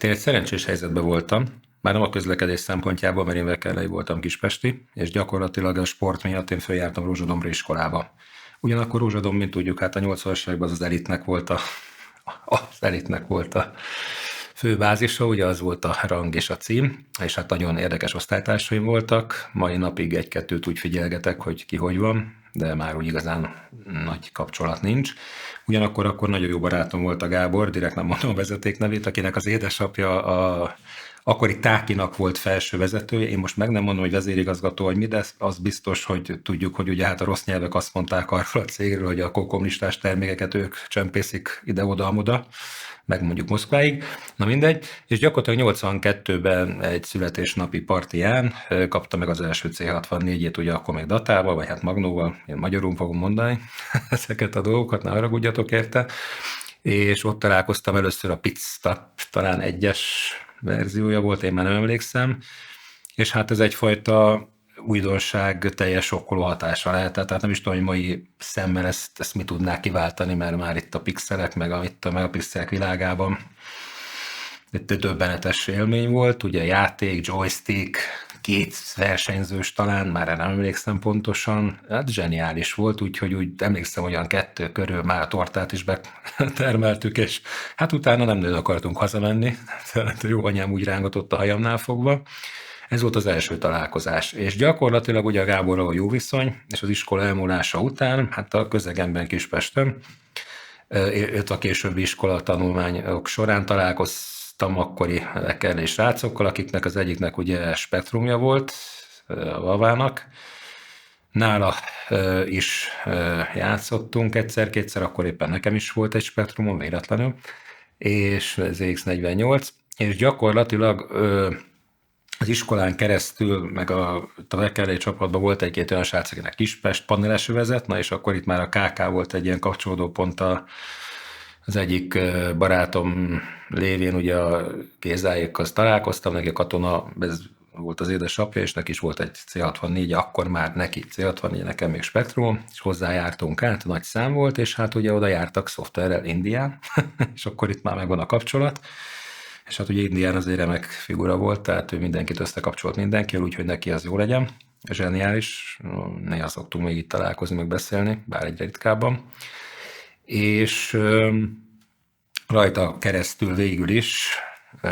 Hát én egy szerencsés helyzetben voltam, már nem a közlekedés szempontjából, mert én Vekellei voltam kispesti, és gyakorlatilag a sport miatt én följártam Rózsadombra iskolába. Ugyanakkor Rózsadomb, mint tudjuk, hát a 80-as években az elitnek volt az elitnek volt a főbázisa, ugye az volt a rang és a cím, és hát nagyon érdekes osztálytársaim voltak. Mai napig egy-kettőt úgy figyelgetek, hogy ki hogy van, de már úgy igazán nagy kapcsolat nincs. Ugyanakkor akkor nagyon jó barátom volt a Gábor, direkt nem mondom a vezeték nevét, akinek az édesapja a akkori Tákinak volt felső vezetője. Én most meg nem mondom, hogy vezérigazgató vagy mi, de az biztos, hogy tudjuk, hogy ugye hát a rossz nyelvek azt mondták arról a cégről, hogy a kommunistás termékeket ők csempészik ide-oda-amoda, meg mondjuk Moszkváig, na mindegy, és gyakorlatilag 82-ben egy születésnapi partiján kapta meg az első C64-ét, ugye akkor még datával, vagy hát magnóval, én magyarul fogom mondani ezeket a dolgokat, ne haragudjatok érte, és ott találkoztam először a Pizstop, talán egyes verziója volt, én már nem emlékszem, és hát ez egyfajta újdonság teljes sokkoló hatása lehetett, tehát nem is tudom, hogy mai szemmel ezt mi tudná kiváltani, mert már itt a pixelek, meg a pixelek világában egy döbbenetes élmény volt, ugye játék, joystick, két versenyzős talán, már nem emlékszem pontosan, hát zseniális volt, úgyhogy úgy emlékszem, hogy olyan 2 körül már a tortát is betermeltük, és hát utána nem nagyon akartunk hazamenni, tehát jó anyám úgy rángatott a hajamnál fogva. Ez volt az első találkozás, és gyakorlatilag ugye a Gáborral a jó viszony, és az iskola elmúlása után, hát a közegemben Kispesten, illetve a későbbi iskola tanulmányok során találkoztam akkori Vekellei srácokkal, akiknek az egyiknek ugye spektrumja volt, a Vavának. Nála is játszottunk egyszer-kétszer, akkor éppen nekem is volt egy spektrumom véletlenül, és ZX48, és gyakorlatilag az iskolán keresztül, meg a Vekellei csapatban volt egy-két olyan srác, akinek Kispest paneles vezet, na és akkor itt már a KK volt egy ilyen kapcsolódó pont az egyik barátom lévén, ugye a Gézáékkal találkoztam, neki a katona, ez volt az édesapja, és neki is volt egy C64, akkor már neki C64, nekem még Spektrum, és hozzájártunk át, nagy szám volt, és hát ugye oda jártak szoftverrel Indián, és akkor itt már megvan a kapcsolat. És hát ugye Indián azért remek figura volt, tehát ő mindenkit összekapcsolt mindenkivel, úgyhogy neki az jó legyen. Zseniális, néha szoktunk még itt találkozni, meg beszélni, bár egyre ritkábban. És rajta keresztül végül is,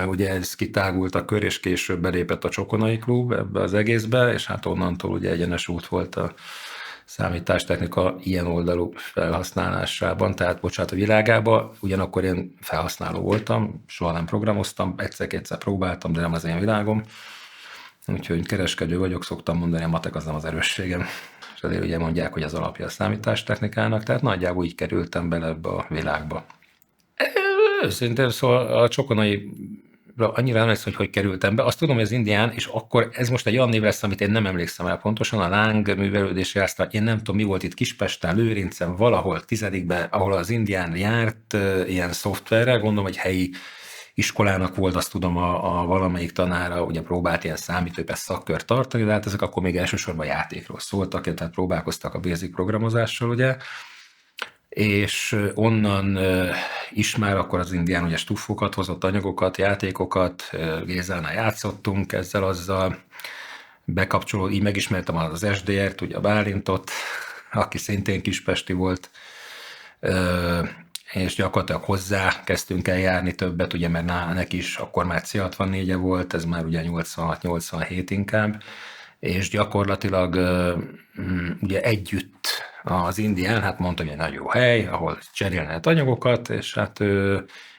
ugye ez kitágult a kör, és később belépett a Csokonai Klub ebbe az egészbe, és hát onnantól ugye egyenes út volt a számítástechnika ilyen oldalú felhasználásában, tehát bocsánat, a világában, ugyanakkor én felhasználó voltam, soha nem programoztam, egyszer-kétszer próbáltam, de nem az én világom, úgyhogy kereskedő vagyok, szoktam mondani, a matek az nem az erősségem, és azért ugye mondják, hogy az alapja a számítástechnikának, tehát nagyjából így kerültem bele ebbe a világba. Őszintén, szóval a Csokonai annyira emlékszem, hogy kerültem be. Azt tudom, hogy az Indián, és akkor ez most egy olyan név lesz, amit én nem emlékszem el pontosan, a Láng művelődési áztal, én nem tudom, mi volt itt Kispesten, Lőrincen, valahol 10-ben, ahol az Indián járt ilyen szoftverrel, gondolom, hogy helyi iskolának volt, azt tudom, a valamelyik tanára ugye próbált ilyen számítógépes szakkört tartani, de hát ezek akkor még elsősorban játékról szóltak, tehát próbálkoztak a basic programozással, ugye, és onnan is már akkor az Indián ugye stuffokat hozott, anyagokat, játékokat, Gézánál játszottunk ezzel-azzal, bekapcsoló, így megismertem az SDR-t, ugye a Bálintot, aki szintén kispesti volt, és gyakorlatilag hozzá kezdtünk el járni többet, ugye, mert neki is akkor már C64-e volt, ez már ugye 86-87 inkább, és gyakorlatilag ugye együtt az Indián, hát mondta, hogy egy nagyon jó hely, ahol cserélni lehet anyagokat, és hát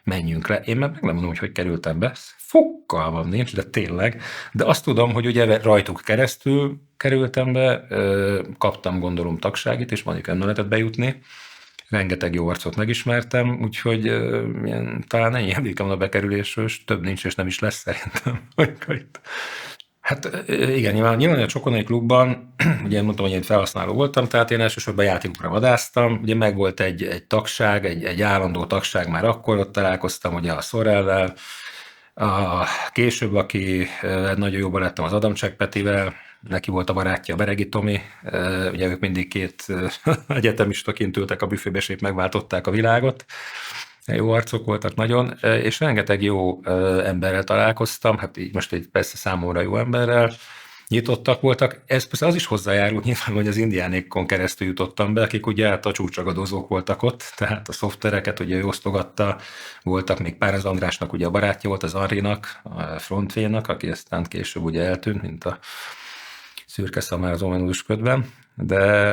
menjünk le. Én meg nem mondom, hogy kerültem be, fogalmam nincs, de tényleg. De azt tudom, hogy ugye rajtuk keresztül kerültem be, kaptam gondolom tagságit, és mondjuk nem lehetett bejutni. Rengeteg jó arcot megismertem, úgyhogy talán ennyi emlékem a bekerülésről, és több nincs, és nem is lesz szerintem. Hát igen, nyilván a Csokonai Klubban, ugye mondtam, hogy én felhasználó voltam, tehát én elsősorban játékokra vadásztam, ugye meg volt egy tagság, egy állandó tagság már akkor, ott találkoztam ugye a Szorellel, később, aki nagyon jó barátom az Adamcsek Petivel, neki volt a barátja a Beregi Tomi, ugye ők mindig két egyetemistaként ültek a büfébe, és épp megváltották a világot, Jó arcok voltak nagyon, és rengeteg jó emberrel találkoztam, hát így most egy persze számomra jó emberrel, nyitottak voltak. Ez persze az is hozzájárult nyilván, hogy az indiánékon keresztül jutottam be, akik ugye hát a csúcsagadozók voltak ott, tehát a szoftvereket ugye ő osztogatta, voltak még Párez Andrásnak ugye a barátja volt, az Henrinak, a Frontvénak, aki aztán később ugye eltűnt, mint a szürke szamár az ominózus ködben, de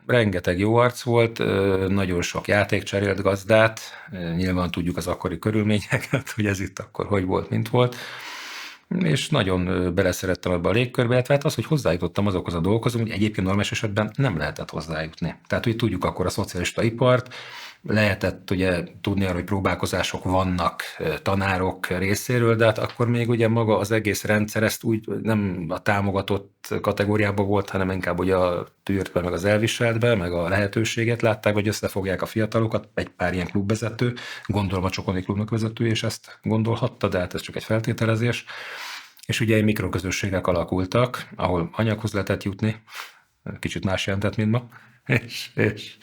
rengeteg jó arc volt, nagyon sok játék cserélt gazdát, nyilván tudjuk az akkori körülményeket, hogy ez itt akkor hogy volt, mint volt, és nagyon beleszerettem ebbe a légkörbe, illetve hát az, hogy hozzájutottam azokhoz a dolgokhoz, hogy egyébként normális esetben nem lehetett hozzájutni. Tehát, hogy tudjuk akkor a szocialista ipart, lehetett ugye tudni arra, hogy próbálkozások vannak tanárok részéről, de hát akkor még ugye maga az egész rendszer ezt úgy nem a támogatott kategóriában volt, hanem inkább ugye a tűrtbe, meg az elviseltbe, meg a lehetőséget látták, hogy összefogják a fiatalokat, egy pár ilyen klubvezető, gondolom a Csokoni klubnak vezető, és ezt gondolhatta, de hát ez csak egy feltételezés. És ugye mikroközösségek alakultak, ahol anyaghoz lehetett jutni, kicsit más jelentett, mint ma, és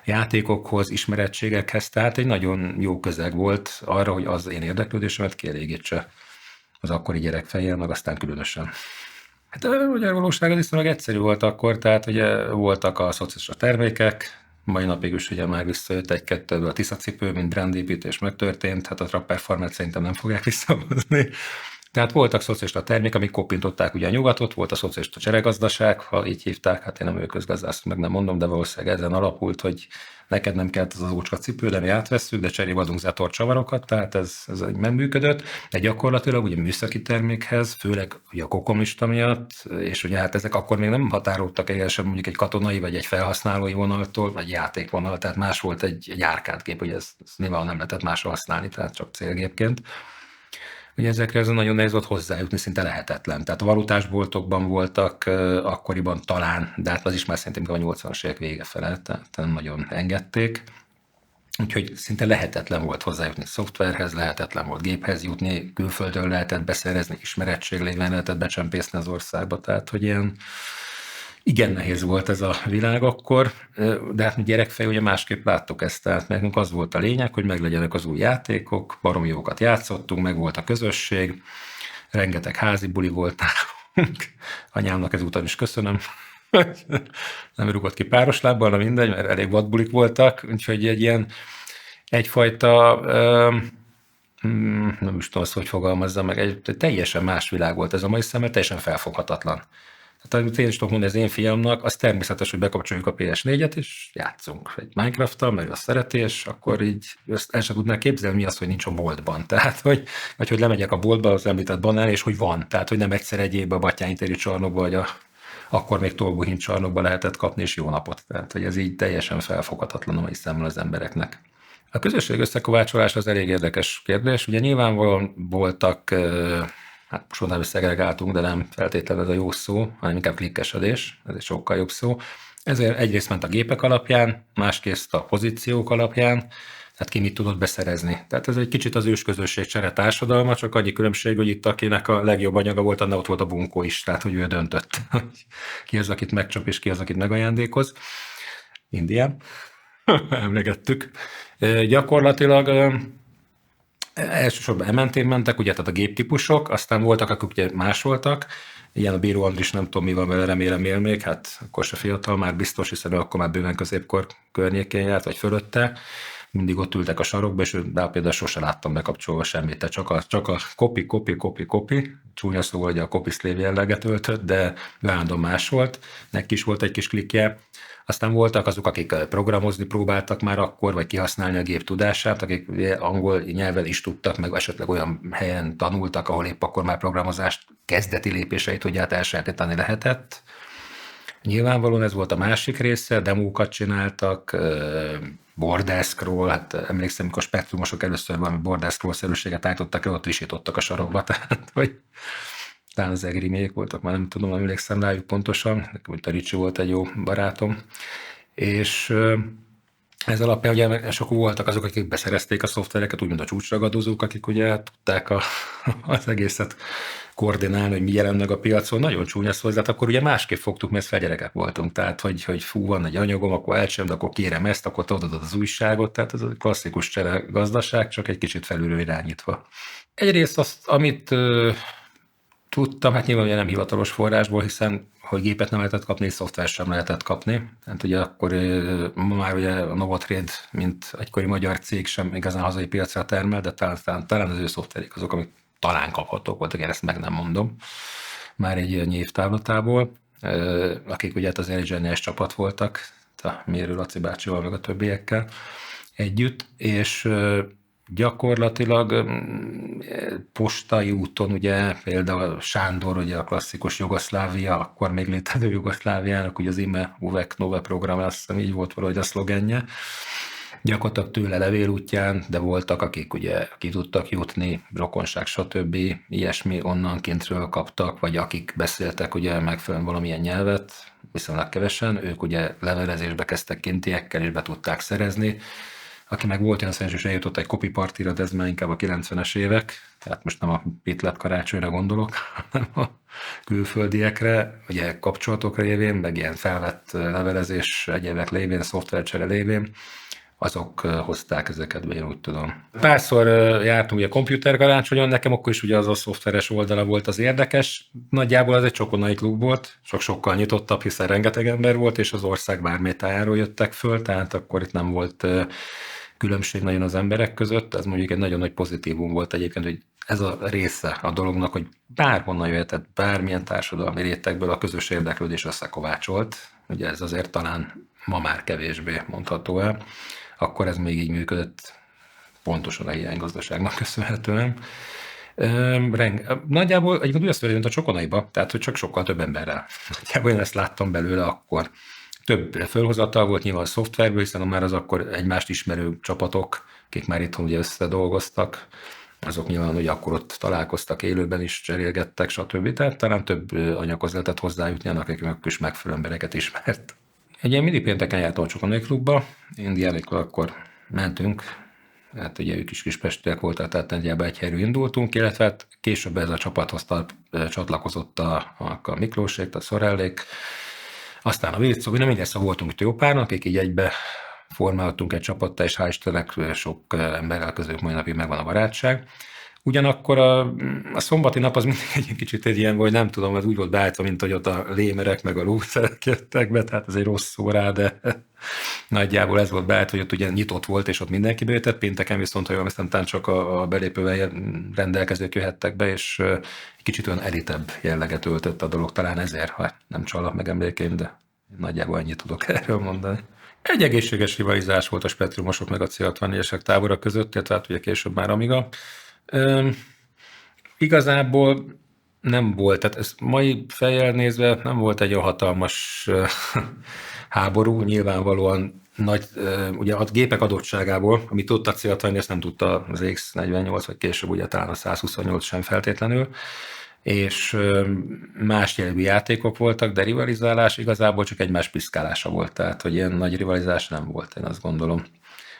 játékokhoz, ismerettségekhez, tehát egy nagyon jó közeg volt arra, hogy az én érdeklődésemet kielégítse az akkori gyerek fejjel, meg aztán különösen. Hát a magyar valóság az viszonylag egyszerű volt akkor, tehát ugye voltak a szociális termékek, mai napig is ugye már visszajött egy-kettőből a Tisza-cipő, mint brandépítés megtörtént, hát a Trapper Farmert szerintem nem fogják visszahozni. Tehát voltak szocialista termék, amik koppintották ugye a nyugatot, volt a szocialista cseregazdaság, ha így hívták, hát én nem közgazdász, meg nem mondom, de valószínűleg ezen alapult, hogy neked nem kellett az ócska cipő, de mi átvesszük, de cserébe adunk zátor csavarokat, tehát ez nem működött, de gyakorlatilag ugye műszaki termékhez, főleg ugye a kokomista miatt, és ugye hát ezek akkor még nem határoltak egyenesen mondjuk egy katonai vagy egy felhasználói vonaltól, vagy játékvonal, tehát más volt egy árkádgép, hogy ez nyilván nem lehetett másra használni, tehát csak célgépként. Ugye ezekre ez nagyon nehéz volt hozzájutni, szinte lehetetlen. Tehát a valutásboltokban voltak akkoriban talán, de hát az is már szerintem a 80-as évek vége felett, tehát nem nagyon engedték. Úgyhogy szinte lehetetlen volt hozzájutni szoftverhez, lehetetlen volt géphez jutni, külföldön lehetett beszerezni, ismerettség lévén lehetett becsempészni az országba, tehát hogy ilyen igen nehéz volt ez a világ akkor, de hát mi gyerekfej ugye másképp láttuk ezt, tehát nekünk az volt a lényeg, hogy meglegyenek az új játékok, baromi jókat játszottunk, meg volt a közösség, rengeteg házi buli volt nálunk, anyámnak ezúton is köszönöm, nem rúgott ki páros lábbal, na mindegy, mert elég vadbulik voltak, úgyhogy egy ilyen egyfajta, nem is tudom azt, hogy fogalmazzam meg, egy teljesen más világ volt ez a mai szemmel, teljesen felfoghatatlan. Tehát amit én is tudok mondani az én fiamnak, az természetes, hogy bekapcsoljuk a PS4-et, és játszunk egy Minecraft-tal, mert azt szereti, és akkor így ezt el sem tudná képzelni, mi az, hogy nincs a boltban. Tehát, vagy hogy lemegyek a boltba, az említett banán, és hogy van. Tehát, hogy nem egyszer egyéb a Batthyány téri csarnokba, vagy akkor még Tolbuhin csarnokba lehetett kapni, és jó napot. Tehát, hogy ez így teljesen felfoghatatlan a mai szemmel az embereknek. A közösség összekovácsolás az elég érdekes kérdés. Ugye nyilvánvalóan voltak hát most mondanám, hogy szegregáltunk, de nem feltétlenül ez a jó szó, hanem inkább klikkesedés, ez egy sokkal jobb szó. Ezért egyrészt ment a gépek alapján, másrészt a pozíciók alapján, tehát ki mit tudott beszerezni. Tehát ez egy kicsit az ősközösség csere társadalma, csak annyi különbség, hogy itt akinek a legjobb anyaga volt, annak ott volt a bunkó is, tehát hogy ő döntött, ki az, akit megcsap, és ki az, akit megajándékoz. Indián, emlegettük. Gyakorlatilag elsősorban MNT-n mentek, ugye, tehát a géptípusok, aztán voltak, akik ugye másoltak, ilyen a Bíró Andris, nem tudom mi van vele, remélem él még, hát akkor se fiatal, már biztos, hiszen akkor már bőven középkor környékén járt, vagy fölötte, mindig ott ültek a sarokba, és például sose láttam bekapcsolva semmit, tehát csak a kopi, csúnya szó, hogy a kopiszlév jelleget öltött, de állandóan más volt, neki is volt egy kis klikje. Aztán voltak azok, akik programozni próbáltak már akkor, vagy kihasználni a gép tudását, akik angol nyelven is tudtak, meg esetleg olyan helyen tanultak, ahol épp akkor már programozást kezdeti lépéseit, hogy elsajátítani lehetett. Nyilvánvalóan ez volt a másik része, demókat csináltak, border scroll, hát emlékszem, amikor a spektrumosok először valami border scroll-szerűséget állítottak el, ott visítottak a sarokba, tehát hogy talán az egrimék voltak, már nem tudom, nem emlékszem rájuk pontosan, nekem a Ricsi volt egy jó barátom, és Ez alapján ugye sokan voltak azok, akik beszerezték a szoftvereket, úgymond a csúcsragadozók, akik ugye tudták az egészet koordinálni, hogy mi jelen meg a piacon. Nagyon csúnya szó, de hát akkor ugye másképp fogtuk, mert gyerekek voltunk. Tehát, hogy fú, van egy anyagom, akkor elcsinálom, de akkor kérem ezt, akkor te adod az újságot. Tehát ez a klasszikus csere gazdaság, csak egy kicsit felülről irányítva. Egyrészt azt, amit tudtam, hát nyilván ugye nem hivatalos forrásból, hiszen hogy gépet nem lehetett kapni, és szoftvert sem lehetett kapni. Tehát ugye akkor ma már ugye a Novotrade, mint egykori magyar cég sem igazán hazai piacra termel, de talán az ő szoftverik azok, amik talán kaphatók voltak, én ezt meg nem mondom, már egy ilyen évtávlatából, akik ugye azért egy zseniás csapat voltak, a Mérő Laci bácsival, meg a többiekkel együtt, és gyakorlatilag postai úton, ugye például Sándor, ugye a klasszikus Jugoszlávia, akkor még létező Jugoszláviának, ugye az Ime Uvek Nove program, azt hiszem így volt valahogy a szlogenje, gyakorlatilag tőle levél útján, de voltak, akik ugye ki tudtak jutni, rokonság, stb. Ilyesmi onnan kintről kaptak, vagy akik beszéltek ugye megfelelően valamilyen nyelvet, viszonylag kevesen, ők ugye levelezésbe kezdtek kintiekkel, és be tudták szerezni. Aki meg volt olyan szerencsés, eljutott egy copypartira, de ez már inkább a 90-es évek, tehát most nem a Pitlet karácsonyra gondolok, hanem a külföldiekre, ugye kapcsolatokra révén, meg ilyen felvett levelezés egyébek lévén, szoftvercsere lévén, azok hozták ezeket be, én úgy tudom. Párszor jártunk ugye komputerkarácsonyon, nekem akkor is ugye az a szoftveres oldala volt az érdekes. Nagyjából az egy csokonai klub volt, sokkal nyitottabb, hiszen rengeteg ember volt, és az ország bármely tájáról jöttek föl, tehát akkor itt nem volt különbség nagyon az emberek között. Ez mondjuk egy nagyon nagy pozitívum volt egyébként, hogy ez a része a dolognak, hogy bárhonnan jöhetett, bármilyen társadalmi rétegből a közös érdeklődés összekovácsolt. Ugye ez azért talán ma már kevésbé mondható el. Akkor ez még így működött, pontosan a hiánygazdaságnak köszönhetően. Nagyjából egyébként ugyanazt mint a csokonaiba, tehát hogy csak sokkal több emberrel. Nagyjából én ezt láttam belőle akkor. Több fölhozatal volt nyilván a szoftverből, hiszen már az akkor egymást ismerő csapatok, akik már itthon ugye összedolgoztak, azok nyilván ugye akkor ott találkoztak, élőben is cserélgettek, stb. Tehát talán több anyaghoz lehetett hozzájutni, annak, akik is megfelelő embereket ismert. Egy ilyen mindig pénteken jártam a Csokonai klubba, én diákkal akkor mentünk, hát ugye ők is kispestiek voltak, tehát nagyjából egy helyről indultunk, illetve hát később ez a csapathoz csatlakozott a Miklósék, a Szorellék, aztán a Vilcó, mindegy, szóval voltunk itt jó pár akik így egybe formáltunk egy csapattá, és hál' Istennek sok emberrel közülük mai napig megvan a barátság. Ugyanakkor a szombati nap az mindig egy kicsit egy ilyen, vagy nem tudom, az úgy volt beállítva, mint hogy ott a lémerek meg a lúcerek jöttek be, tehát ez egy rossz szó rá, de nagyjából ez volt beállítva, hogy ott ugye nyitott volt, és ott mindenki bejöttett, pénteken viszont, ha jól aztán csak a belépővel rendelkezők jöhettek be, és egy kicsit olyan elitebb jelleget öltött a dolog, talán ezért, ha nem csalok meg emlékeim, de nagyjából ennyit tudok erről mondani. Egy egészséges rivalizás volt a spektrumosok meg a C64-esek tábora között, illetve hát ugye később már Amiga. Igazából nem volt, tehát ez mai fejjel nézve nem volt egy olyan hatalmas háború, nyilvánvalóan nagy, ugye a gépek adottságából, amit tudta a C64, ezt nem tudta az X48, vagy később ugye talán a 128 sem feltétlenül, és más jellegű játékok voltak, de rivalizálás igazából csak egymás piszkálása volt, tehát hogy ilyen nagy rivalizás nem volt, én azt gondolom.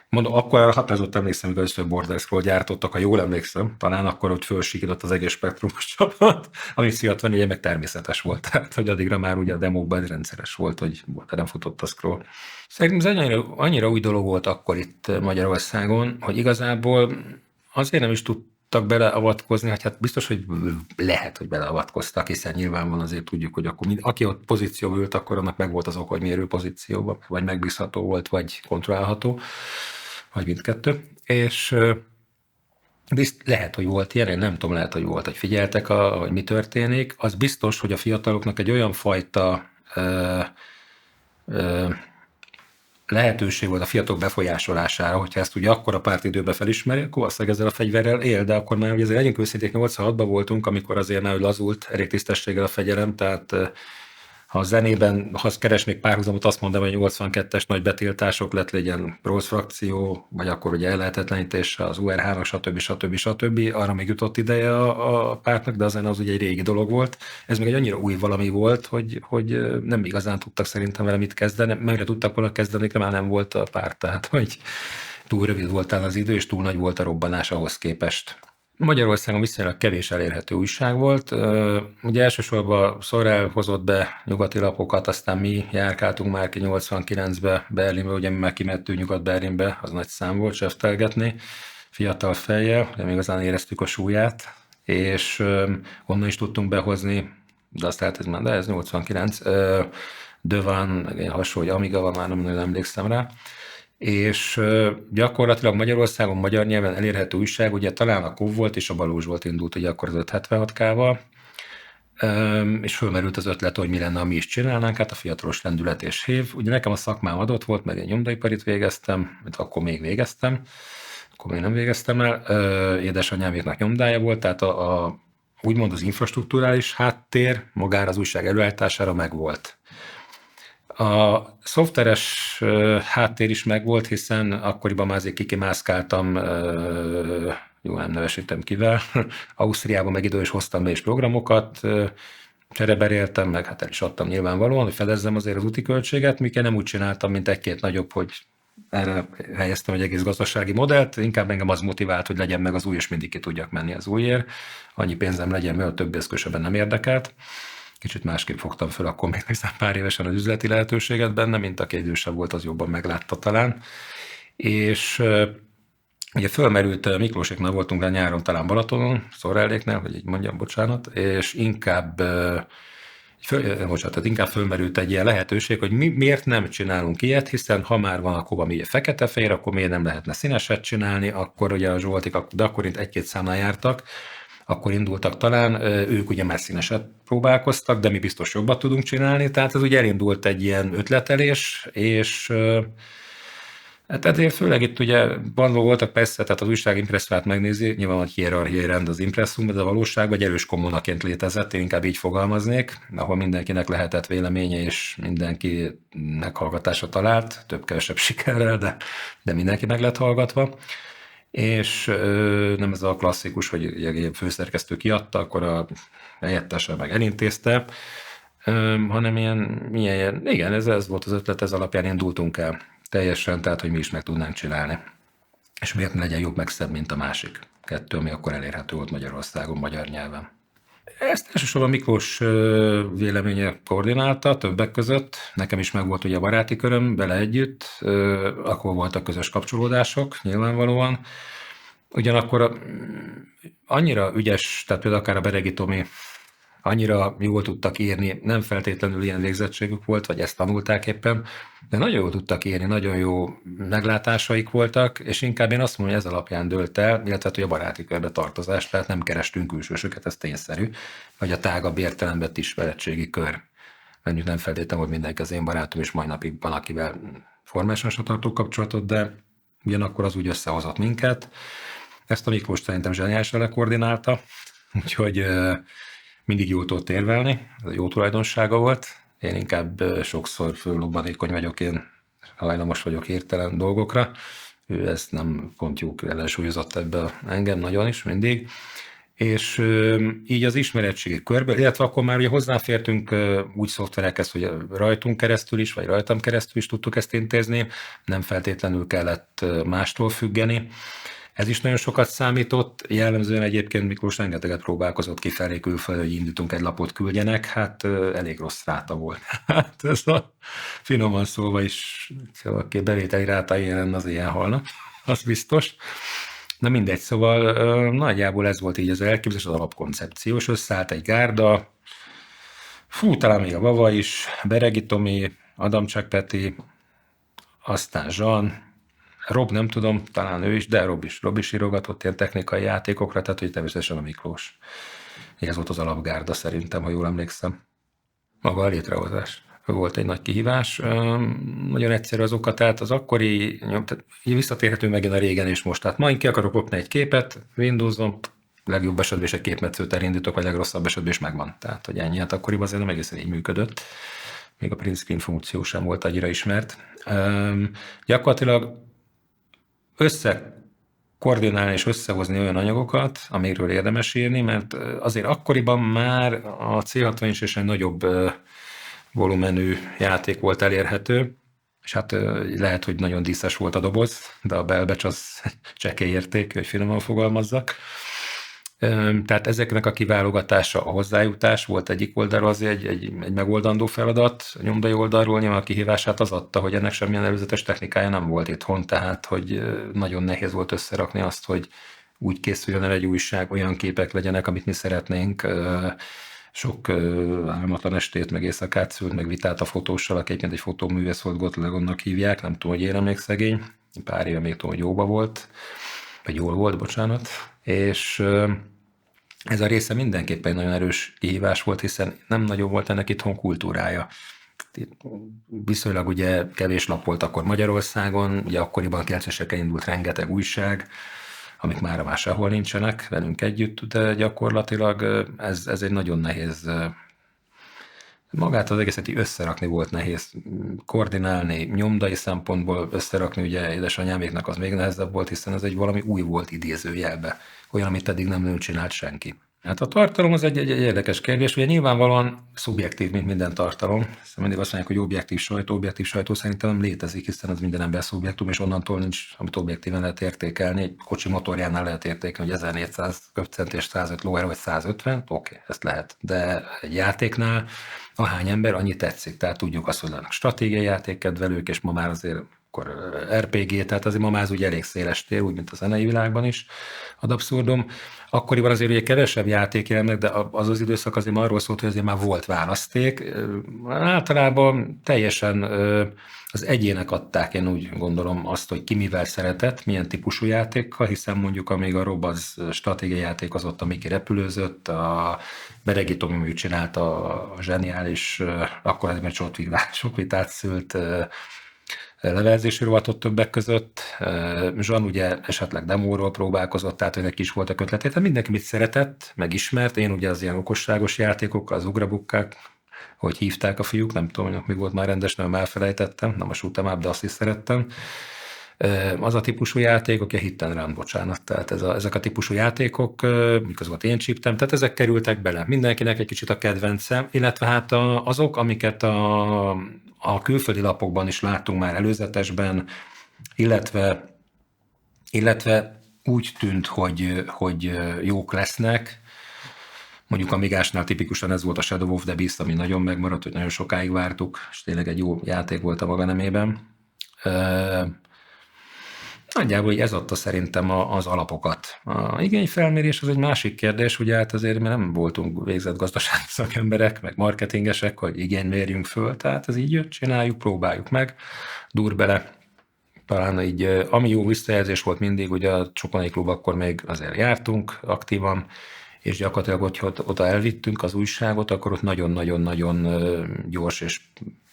Mondom, akkor határozott emlékszem, hogy először Borderskról gyártottak, ha jól emlékszem, talán akkor ott fölsikított az egész spektrumos csapat, ami C64 meg természetes volt, tehát hogy addigra már ugye a demókban rendszeres volt, hogy nem futott a scroll. Szerintem ez annyira új dolog volt akkor itt Magyarországon, hogy igazából azért nem is tudtak beleavatkozni, hogy hát biztos, hogy lehet, hogy beleavatkoztak, hiszen nyilvánvalóan azért tudjuk, hogy akkor aki ott pozícióban ült, akkor annak meg volt az ok, hogy mérő pozícióban, vagy megbízható volt, vagy kontrollálható, vagy mindkettő, és lehet, hogy volt ilyen, én nem tudom, lehet, hogy volt, hogy figyeltek, hogy mi történik. Az biztos, hogy a fiataloknak egy olyan fajta lehetőség volt a fiatalok befolyásolására, hogyha ezt ugye akkor a pártidőben felismeri, akkor valószínűleg ezzel a fegyverrel él, de akkor már ugye azért legyünk őszinték, 86-ban voltunk, amikor azért már lazult elég tisztességgel a fegyelem, tehát Ha a zenében, ha keresnék párhuzamot, azt mondom, hogy 82-es nagy betiltások lett, legyen Rose frakció, vagy akkor ugye ellehetetlenítése, az UR3, stb. Arra még jutott ideje a pártnak, de az ugye egy régi dolog volt. Ez még egy annyira új valami volt, hogy nem igazán tudtak szerintem vele mit kezdeni, mert tudtak volna kezdeni, de már nem volt a párt, tehát hogy túl rövid volt az idő, és túl nagy volt a robbanás ahhoz képest. Magyarországon viszonylag kevés elérhető újság volt. Ugye elsősorban Sorrell hozott be nyugati lapokat, aztán mi járkáltunk már ki 89-be Berlinbe, ugye mi már kimentünk Nyugat-Berlinbe, az nagy szám volt seftelgetni, fiatal fejjel, de még igazán éreztük a súlyát, és onnan is tudtunk behozni, de azt lehet, de ez 89, Dövan, hasonló, hogy Amiga van, már nem emlékszem rá, és gyakorlatilag Magyarországon magyar nyelven elérhető újság, ugye talán a KOV volt, és a Balózs volt indult ugye akkor az 576K-val, és fölmerült az ötlet, hogy mi lenne, ha mi is csinálnánk, hát a fiatalos lendület és hév. Ugye nekem a szakmám adott volt, mert én nyomdaiparit végeztem, mert akkor még végeztem, akkor még nem végeztem el, édesanyáméknak nyomdája volt, tehát úgymond az infrastrukturális háttér magára az újság előállítására megvolt. A szoftveres háttér is megvolt, hiszen akkoriban már azért kikimászkáltam, jó, nem nevesítem kivel, Ausztriában meg idő is hoztam be is programokat, csereberéltem, meg hát el is adtam nyilvánvalóan, hogy fedezzem azért az úti költséget, mikor nem úgy csináltam, mint egy-két nagyobb, hogy erre helyeztem egy egész gazdasági modellt, inkább engem az motivált, hogy legyen meg az új, és mindig ki tudjak menni az újért, annyi pénzem legyen, mert a többi eszközben nem érdekelt. Kicsit másképp fogtam föl akkor még pár évesen az üzleti lehetőséget benne, mint aki idősebb volt, az jobban meglátta talán. És ugye fölmerült, Miklóséknál voltunk a nyáron talán Balatonon, Sorrelléknél, hogy így mondjam, bocsánat, és inkább fölmerült egy ilyen lehetőség, hogy miért nem csinálunk ilyet, hiszen ha már van akkor valami fekete-fehér, akkor miért nem lehetne színeset csinálni, akkor ugye a Zsoltik, de akkor itt egy-két számnál jártak, akkor indultak talán, ők ugye már színeset próbálkoztak, de mi biztos jobbat tudunk csinálni, tehát ez ugye elindult egy ilyen ötletelés, és hát ezért főleg itt ugye voltak persze, tehát az újság impresszumát megnézi, nyilván van hierarchiai rend az impresszum, de a valóságban egy erős kommunaként létezett, én inkább így fogalmaznék, ahol mindenkinek lehetett véleménye, és mindenkinek hallgatása talált, több-kevesebb sikerrel, de mindenki meg lett hallgatva. És nem ez a klasszikus, hogy egy főszerkesztő kiadta, akkor a helyettese meg elintézte, hanem igen, ez volt az ötlet, ez alapján indultunk el teljesen, tehát hogy mi is meg tudnánk csinálni. És miért ne legyen jobb meg szebb, mint a másik kettő, ami akkor elérhető volt Magyarországon, magyar nyelven. Ezt elsősorban Miklós véleménye koordinálta többek között. Nekem is megvolt ugye a baráti köröm vele együtt, akkor voltak közös kapcsolódások nyilvánvalóan. Ugyanakkor annyira ügyes, tehát például akár a Beregi Tomi, annyira jól tudtak írni, nem feltétlenül ilyen végzettségük volt, vagy ezt tanulták éppen, de nagyon jól tudtak írni, nagyon jó meglátásaik voltak, és inkább én azt mondom, hogy ez alapján dőlt el, illetve hogy a baráti körbe tartozás, tehát nem kerestünk külsősöket, ez tényszerű, vagy a tágabb értelemben ismeretségi kör. Mondjuk nem feltétlenül volt mindenki az én barátom, és mai napig van, akivel formálisan se tartó kapcsolatot, de ugyanakkor az úgy összehozott minket. Ezt a Miklós szerintem zseniálisan lekoordinálta, úgyhogy mindig jól tudott érvelni, ez a jó tulajdonsága volt. Én inkább sokszor fölobbanékony vagyok, én hajlamos vagyok hirtelen dolgokra. Ő ezt nem pont jó ellensúlyozott ebbe engem nagyon is mindig. És így az ismeretségi körbe, illetve akkor már ugye hozzáfértünk úgy szoftverekhez, hogy rajtunk keresztül is, vagy rajtam keresztül is tudtuk ezt intézni, nem feltétlenül kellett mástól függeni. Ez is nagyon sokat számított, jellemzően egyébként Miklós rengeteget próbálkozott kifelé külföldre, hogy indítunk egy lapot küldjenek, hát elég rossz ráta volt. Hát ez a finoman szólva is, aki bevételi ráta ilyen az ilyen halna, az biztos. Na mindegy, szóval nagyjából ez volt így az elképzelés, az alapkoncepció, és összeállt egy gárda, talán még a Vava is, Beregi Tomi, Adamcsák Peti, aztán Zsan, Rob nem tudom, talán ő is, de Rob is írogatott ilyen technikai játékokra, tehát hogy természetesen a Miklós. Ez volt az alapgárda szerintem, ha jól emlékszem. Maga a létrehozás. Volt egy nagy kihívás. Nagyon egyszerű az oka, tehát az akkori, tehát visszatérhető megint a régen és most. Tehát ma én ki akarok kopni egy képet, Windows-on, legjobb esetben is egy képmetszőt elindítok, vagy legrosszabb esetben is megvan. Tehát, hogy ennyi, hát akkoriban azért nem egészen így működött. még a print screen funkció sem volt annyira ismert. Gyakorlatilag koordinálni és összehozni olyan anyagokat, amikről érdemes írni, mert azért akkoriban már a C64 és egy nagyobb volumenű játék volt elérhető, és hát lehet, hogy nagyon díszes volt a doboz, de a belbecs az csekély érték, hogy finoman fogalmazzak. Tehát ezeknek a kiválogatása, a hozzájutás volt egyik oldalról azért egy megoldandó feladat, a nyomdai oldalról nyilván a kihívását az adta, hogy ennek semmilyen előzetes technikája nem volt itthon, tehát hogy nagyon nehéz volt összerakni azt, hogy úgy készüljön el egy újság, olyan képek legyenek, amit mi szeretnénk. Sok álmatlan estét, meg éjszakát szült, meg vitát a fotóssal, aki egyébként egy fotóművész volt, Gottlegonnak hívják, nem tudom, hogy érem még szegény, pár éve még tudom, hogy jóba volt, vagy jól volt, bocsánat, és ez a része mindenképpen egy nagyon erős kihívás volt, hiszen nem nagyon volt ennek itthon kultúrája. Viszonylag ugye kevés lap volt akkor Magyarországon, ugye akkoriban a 90-eseken indult rengeteg újság, amik már sehol nincsenek velünk együtt, de gyakorlatilag ez egy nagyon nehéz, magát az egészet így összerakni volt nehéz, koordinálni, nyomdai szempontból összerakni, ugye édesanyáméknak az még nehezebb volt, hiszen ez egy valami új volt idézőjelbe, olyan, amit eddig nem csinált senki. Hát a tartalom az egy érdekes kérdés, ugye nyilvánvalóan szubjektív, mint minden tartalom. Szóval mindig azt mondják, hogy objektív sajtó szerintem nem létezik, hiszen az minden ember szubjektum, és onnantól nincs, amit objektíven lehet értékelni. Egy kocsi motorjánál lehet értékelni, hogy 1400 köbcent és 105 lóerő, vagy 150, oké, ezt lehet. De egy játéknál ahány ember, annyi tetszik. Tehát tudjuk azt, hogy vannak stratégiai játékkedvelők, és ma már azért akkor RPG, tehát azért ma már ez úgy elég széles tér, úgy, mint a zenei világban is ad abszurdum. Akkoriban azért ugye kevesebb játék jelennek, de az időszak azért arról szólt, hogy azért már volt választék. Általában teljesen az egyének adták, én úgy gondolom azt, hogy ki mivel szeretett, milyen típusú játékkal, hiszen mondjuk amíg a Rob az stratégiai játék az ott, amíg repülőzött, a Beregi Tomi csinálta a zseniális, akkor ez még sok vitát szült levelezési rovatot többek között. Zsan ugye esetleg demóról próbálkozott, tehát hogy neki is voltak ötletei. Tehát mindenki mit szeretett, megismert. Én ugye az ilyen okosságos játékok, az ugrabukkák, hogy hívták a fiúk, nem tudom, hogy mi volt már rendes, nem elfelejtettem, nem a shoot'em up, de azt is szerettem. Az a típusú játékok, a hit and run, bocsánat, tehát ezek a típusú játékok, miközben én csíptem, tehát ezek kerültek bele. Mindenkinek egy kicsit a kedvence, illetve hát azok, amiket a külföldi lapokban is láttunk már előzetesben, illetve úgy tűnt, hogy jók lesznek. Mondjuk a Migásnál tipikusan ez volt a Shadow of the Beast, ami nagyon megmaradt, hogy nagyon sokáig vártuk, és tényleg egy jó játék volt a maga nemében. Nagyjából ez adta szerintem az alapokat. A igényfelmérés az egy másik kérdés, ugye hát azért mi nem voltunk végzett gazdasági szakemberek, meg marketingesek, hogy igényt mérjünk föl, tehát ez így jött, csináljuk, próbáljuk meg, dur bele. Talán így, ami jó visszajelzés volt mindig, ugye a Csokonai Klub akkor még azért jártunk aktívan, és gyakorlatilag, hogyha oda elvittünk az újságot, akkor ott nagyon-nagyon-nagyon gyors és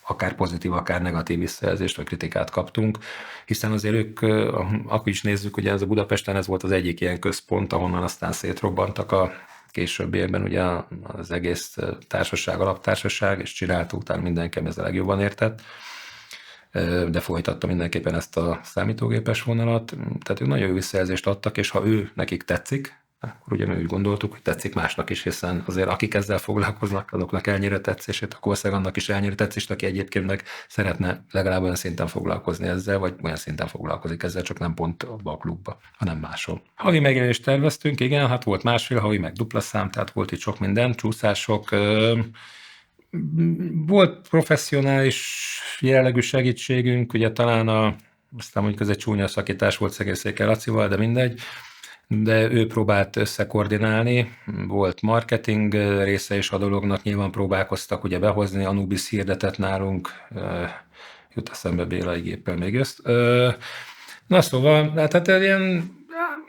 akár pozitív, akár negatív visszajelzést vagy kritikát kaptunk, hiszen azért ők, akkor is nézzük, ugye ez a Budapesten ez volt az egyik ilyen központ, ahonnan aztán szétrobbantak a későbbiekben ugye az egész társaság, alaptársaság, és csináltuk, utána mindenki ezzel legjobban értett, de folytatta mindenképpen ezt a számítógépes vonalat, tehát ők nagyon jó visszajelzést adtak, és ha nekik tetszik, akkor ugye mi úgy gondoltuk, hogy tetszik másnak is, hiszen azért akik ezzel foglalkoznak, azoknak elnyeri tetszését, akkor valószínűleg annak is elnyeri tetszést, aki egyébként meg szeretne legalább olyan szinten foglalkozni ezzel, vagy olyan szinten foglalkozik ezzel, csak nem pont abba a klubba, hanem máshol. Havi megjelenést terveztünk, igen, hát volt másfél havi, meg dupla szám, tehát volt itt sok minden, csúszások, volt professzionális jellegű segítségünk, ugye talán aztán mondjuk ez egy csúnya szakítás volt Szegélyszékely Lacival, de mindegy, de ő próbált összekoordinálni, volt marketing része is a dolognak, nyilván próbálkoztak ugye behozni, Anubis hirdetett nálunk, jut eszembe Bélai géppel még ezt. Na szóval, tehát ilyen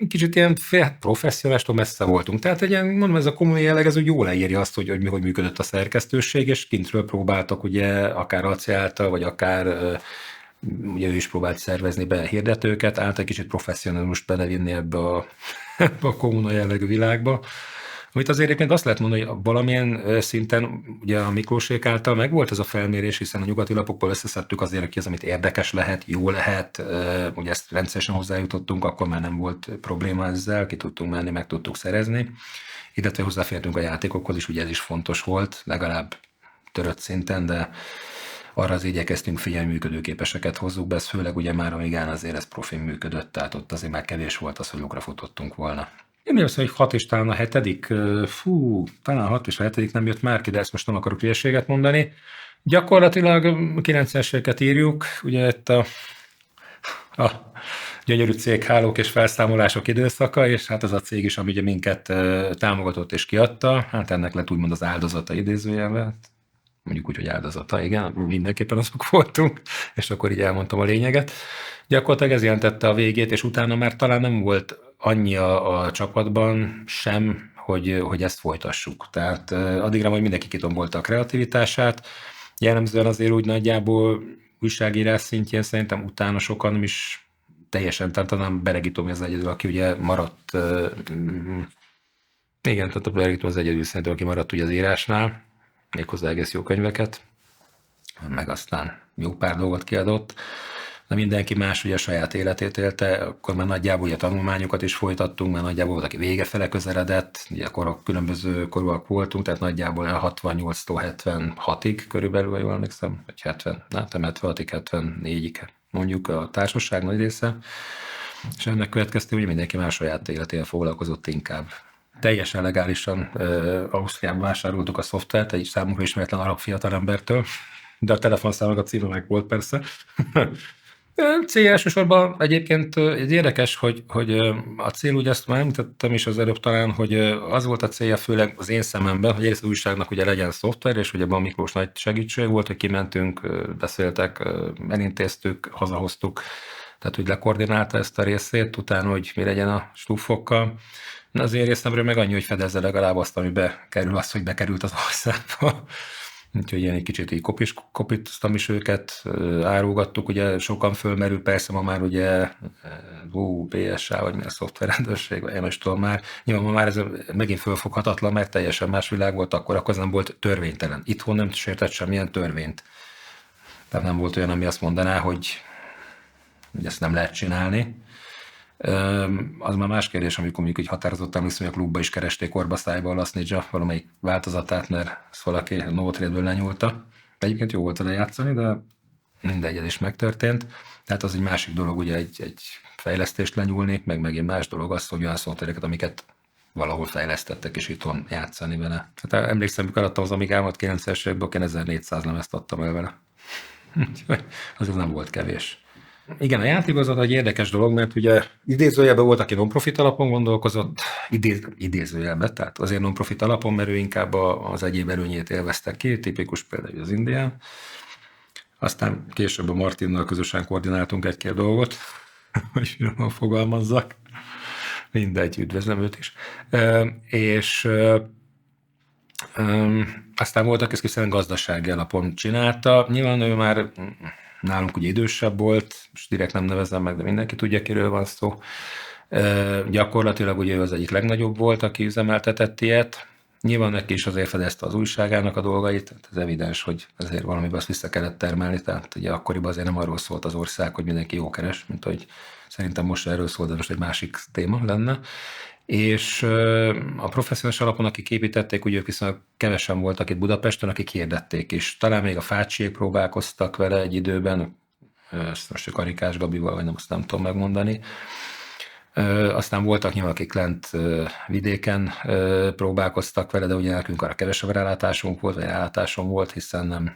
kicsit ilyen professzionástól messze voltunk. Tehát egy ilyen, mondom, ez a komoly jelleg, ez úgy jól leírja azt, hogy hogy működött a szerkesztőség, és kintről próbáltak ugye akár Laci által, vagy akár ugye ő is próbált szervezni be hirdetőket, által kicsit professzionálust belevinni ebbe a kommuna jellegű világba. Amit azért egyébként azt lehet mondani, hogy valamilyen szinten ugye a Miklósék által megvolt ez a felmérés, hiszen a nyugati lapokból összeszedtük azért, ki az, amit érdekes lehet, jó lehet, ugye ezt rendszeresen hozzájutottunk, akkor már nem volt probléma ezzel, ki tudtunk menni, meg tudtuk szerezni, illetve hozzáfértünk a játékokhoz is, ugye ez is fontos volt, legalább törött szinten, de arra az igyekeztünk figyelni, működőképeseket hozzuk be, ez főleg ugye már a Migán azért ez profin működött, tehát ott azért már kevés volt az, hogy lukra futottunk volna. Én azt mondom, hogy 6 és talán a 7. Talán a 6 és a 7. nem jött már ki, de ezt most nem akarok hülyeséget mondani. Gyakorlatilag 9-eseket írjuk, ugye itt a gyönyörű céghálók és felszámolások időszaka, és hát az a cég is, ami ugye minket támogatott és kiadta, hát ennek lett úgymond az áldozata idézőjelben, mondjuk úgy, hogy áldozata, igen, mindenképpen azok voltunk, és akkor így elmondtam a lényeget. Gyakorlatilag ez jelentette a végét, és utána már talán nem volt annyi a csapatban sem, hogy ezt folytassuk. Tehát addigra majd mindenki kitombolta a kreativitását, jellemzően azért úgy nagyjából újságírás szintjén szerintem utána sokan nem is teljesen, tehát talán Beregi Tomi az egyedül, aki ugye maradt, igen, tehát a Beregi Tomi az egyedül szerintem, aki maradt ugye az írásnál, méghozzá egész jó könyveket, meg aztán jó pár dolgot kiadott, de mindenki más ugye a saját életét élte, akkor már nagyjából ugye tanulmányokat is folytattunk, mert nagyjából volt, aki vége fele közeledett, ugye akkor különböző korúak voltunk, tehát nagyjából 68-tól 76-ig körülbelül, jól emlékszem, vagy 70, nem 76-ig, 74-ig mondjuk a társaság nagy része, és ennek következtében ugye mindenki más saját életével foglalkozott inkább. Teljesen legálisan Ausztriában vásároltuk a szoftvert egy számunkra ismeretlen arab fiatalembertől, de a telefonszámnak a címe meg volt persze. Cél elsősorban egyébként ez érdekes, hogy a cél, ugye ezt már említettem is az előbb talán, hogy az volt a célja főleg az én szememben, hogy egyrészt az újságnak ugye legyen szoftver, és ugye a Miklós nagy segítség volt, hogy kimentünk, beszéltek, elintéztük, hazahoztuk, tehát hogy lekoordinálta ezt a részét, utána, hogy mi legyen a stuffokkal. Az én részemről meg annyi, hogy fedezze legalább azt, ami bekerül, az, hogy bekerült az országba. Úgyhogy ilyen egy kicsit így kopítoztam is őket, árulgattuk, ugye sokan fölmerül, persze ma már ugye BSA, vagy mi a szoftverrendőrség, vagy én is tudom már, nyilván ma már ez megint fölfoghatatlan, mert teljesen más világ volt, akkor az nem volt törvénytelen. Itthon nem sértett semmilyen törvényt. Tehát nem volt olyan, ami azt mondaná, hogy ezt nem lehet csinálni. Az már más kérdés, amikor mondjuk így határozottan viszont, hogy a klubba is keresték orbaszájba a Last Ninja valamelyik változatát, mert ezt valaki Novotrade-ből lenyúlta. Egyébként jó volt vele játszani, de mindegy, ez is megtörtént. Tehát az egy másik dolog, ugye egy fejlesztést lenyúlni, meg megint más dolog az, hogy olyan szoftvereket, amiket valahol fejlesztettek, és itthon játszani vele. Hát emlékszem, mikor adtam az Amigámat 9-es években, 1400 lemezt adtam el vele. Az nem volt kevés. Igen, a játékozat egy érdekes dolog, mert ugye idézőjelben volt, aki non-profit alapon gondolkozott, idézőjelben, tehát azért non-profit alapon, mert ő inkább az egyéb előnyét élvezte ki, tipikus például az Indián. Aztán később a Martinnal közösen koordináltunk egy-két dolgot, hogy jól fogalmazzak. Mindegy, üdvözlöm őt is. És aztán volt, aki ezt gazdasági alapon csinálta. Nyilván ő már nálunk ugye idősebb volt, most direkt nem nevezem meg, de mindenki tudja, kiről van szó. Gyakorlatilag ugye ő az egyik legnagyobb volt, aki üzemeltetett ilyet. Nyilván neki is azért fedezte az újságának a dolgait, tehát ez evidens, hogy ezért valamiben azt vissza kellett termelni, tehát ugye akkoriban azért nem arról szólt az ország, hogy mindenki jó keres, mint hogy szerintem most erről szól, de most egy másik téma lenne. És a professzionális alapon, akik építették, ugye ők viszonylag kevesen voltak itt Budapesten, akik hirdették is. Talán még a Fácsiék próbálkoztak vele egy időben, ezt most a Karikás Gabival, vagy nem, azt nem tudom megmondani. Aztán voltak nyilván, akik lent vidéken próbálkoztak vele, de ugye nekünk arra kevesebb rálátásunk volt, vagy rálátásom volt, hiszen nem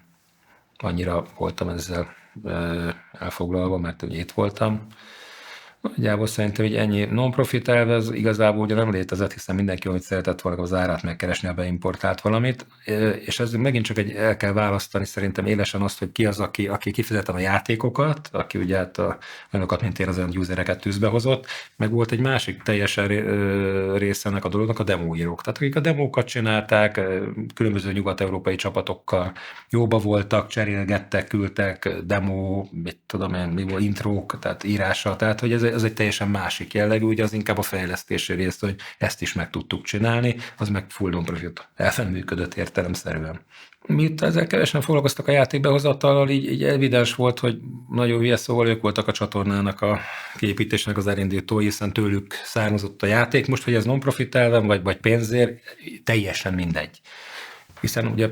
annyira voltam ezzel elfoglalva, mert ugye itt voltam. Nagyjából szerintem, hogy ennyi non-profit elve, ez igazából ugye nem létezett, hiszen mindenki, amit szeretett volna az árát megkeresni, beimportált valamit, és ez megint csak el kell választani szerintem élesen azt, hogy ki az, aki kifizetem a játékokat, aki ugye hát olyanokat, mint én, az olyan usereket tűzbe hozott, meg volt egy másik teljesen része ennek a dolognak, a demóírók. Tehát akik a demókat csinálták, különböző nyugat-európai csapatokkal jóba voltak, cserélgettek, küldtek, demo, mit tudom én, mi volt, intrók, tehát írása, tehát hogy ez az egy teljesen másik jellegű, ugye az inkább a fejlesztési rész, hogy ezt is meg tudtuk csinálni, az meg full non-profit elfen működött értelemszerűen. Mi itt ezzel kevesen foglalkoztak a játékbehozatallal, így evidens volt, hogy nagyon hülye szóval ők voltak a csatornának a kiépítésnek az elindítói, hiszen tőlük származott a játék. Most, hogy ez non-profit elven, vagy pénzért, teljesen mindegy. Hiszen ugye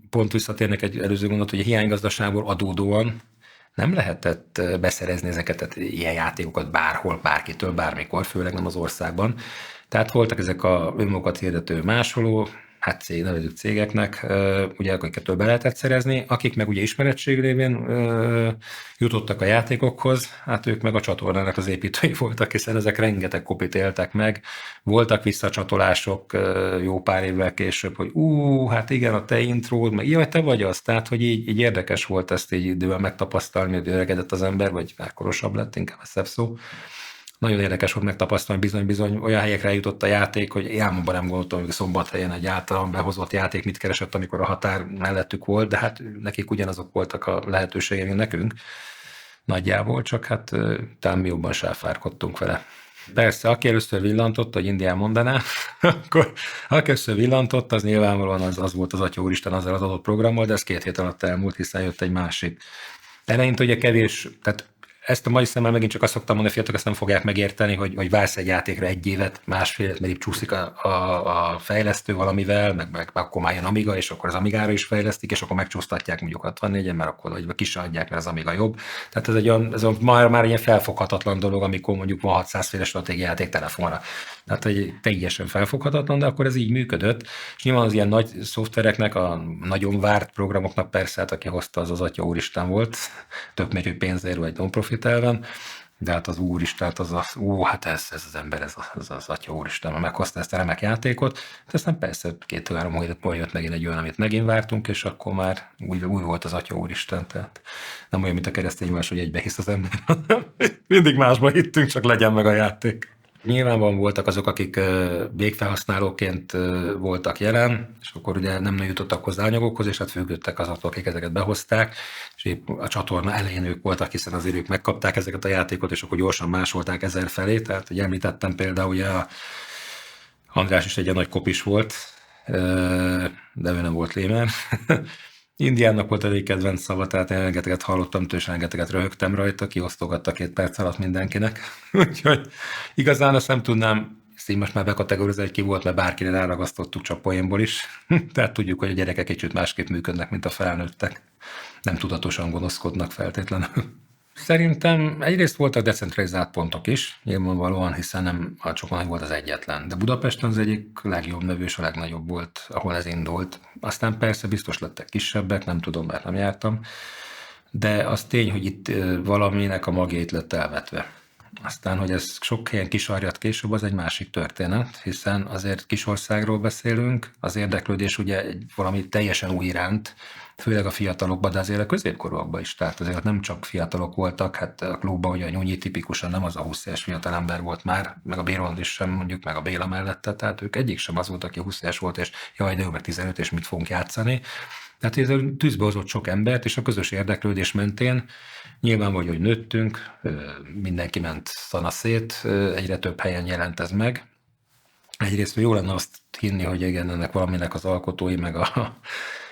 pont visszatérnek egy előző gondot, hogy a hiánygazdaságból adódóan nem lehetett beszerezni ezeket, tehát ilyen játékokat bárhol, bárkitől, bármikor, főleg nem az országban. Tehát voltak ezek a önmagukat hirdető másoló, hát nevezük cégeknek, ugye, akiket be lehetett szerezni, akik meg ugye ismerettség révén jutottak a játékokhoz, hát ők meg a csatornának az építői voltak, hiszen ezek rengeteg kopit éltek meg, voltak visszacsatolások jó pár évvel később, hogy hát igen, a te intród, meg jaj, te vagy az, tehát, hogy így érdekes volt ezt így idővel megtapasztalni, hogy öregedett az ember, vagy korosabb lett, inkább a szebb szó. Nagyon érdekes volt megtapasztalni, bizony olyan helyekre jutott a játék, hogy álmomban nem gondoltam, hogy Szombathelyen egy általán behozott játék mit keresett, amikor a határ mellettük volt, de hát nekik ugyanazok voltak a lehetőségei, mint nekünk nagyjából, csak hát talán mi jobban sáfárkodtunk vele. Persze, aki először villantott, hogy Indián mondaná, akkor aki először villantott, az nyilvánvalóan az volt az Atya Úristen azzal az adott programmal, de ez 2 hét alatt elmúlt, hiszen jött egy másik. Eleinte ugye kevés, tehát ezt a mai szemmel megint csak azt szoktam mondani, fiatalok ezt nem fogják megérteni, hogy vársz egy játékra 1 évet, másfél, mert így csúszik a fejlesztő valamivel, meg akkor már jön Amiga, és akkor az Amigára is fejlesztik, és akkor megcsúsztatják mondjuk 64-en, mert akkor vagy ki se adják, mert az Amiga jobb. Tehát ez már ilyen felfoghatatlan dolog, amikor mondjuk van 600 féle stratégiajáték telefonra. Tehát egy teljesen felfoghatatlan, de akkor ez így működött. És nyilván az ilyen nagy szoftvereknek, a nagyon várt programoknak persze, hát aki hozta, az Atya Úristen volt, tök megy, hogy pénzért vagy non-profit elven, de hát az Úristen, hát ez az ember, ez az Atya Úristen, meghozta ezt a remek játékot, de aztán persze 2-3 hónapból jött megint egy olyan, amit megint vártunk, és akkor már új volt az Atya Úristen, tehát nem olyan, mint a keresztény más, hogy egybe hisz az ember, mindig másba hittünk, csak legyen meg a játék. Nyilvánvalóan voltak azok, akik végfelhasználóként voltak jelen, és akkor ugye nem jutottak hozzá anyagokhoz, és hát függöttek azoktól, akik ezeket behozták, és épp a csatorna elején ők voltak, hiszen azért ők megkapták ezeket a játékot, és akkor gyorsan másolták 1000 felé, tehát ugye említettem például, ugye a András is egy ilyen nagy kopis volt, de ő nem volt lémer. Indiának volt elég kedvenc szava, tehát én rengeteget hallottam, és rengeteget röhögtem rajta, kiosztogatta 2 perc alatt mindenkinek. Úgyhogy igazán azt nem tudnám, ezt így most már bekategorizálni, ki volt, mert bárkire ráragasztottuk csak poénból is. Tehát tudjuk, hogy a gyerekek kicsit másképp működnek, mint a felnőttek. Nem tudatosan gonoszkodnak feltétlenül. Szerintem egyrészt voltak decentralizált pontok is, nyilvánvalóan, hiszen nem a Csokonai volt az egyetlen. De Budapesten az egyik legjobb nevű és a legnagyobb volt, ahol ez indult. Aztán persze biztos lettek kisebbek, nem tudom, mert nem jártam. De az tény, hogy itt valaminek a magjait lett elvetve. Aztán, hogy ez sok helyen kisarjat később, az egy másik történet, hiszen azért kisországról beszélünk, az érdeklődés ugye valami teljesen új iránt, főleg a fiatalokban, de azért a középkorúakban is. Tehát azért nem csak fiatalok voltak, hát a klubban ugye a Nyúnyi tipikusan nem az a 20 éves fiatalember volt már, meg a Bérold is sem mondjuk, meg a Béla mellette, tehát ők egyik sem az volt, aki 20 éves volt, és jaj, de jó, meg 15, és mit fogunk játszani. Tehát ez tűzbe hozott sok embert, és a közös érdeklődés mentén nyilván vagy, hogy nőttünk, mindenki ment szanaszét, egyre több helyen jelent ez meg. Egyrészt jó lenne azt hinni, hogy igen, ennek valaminek az alkotói, meg a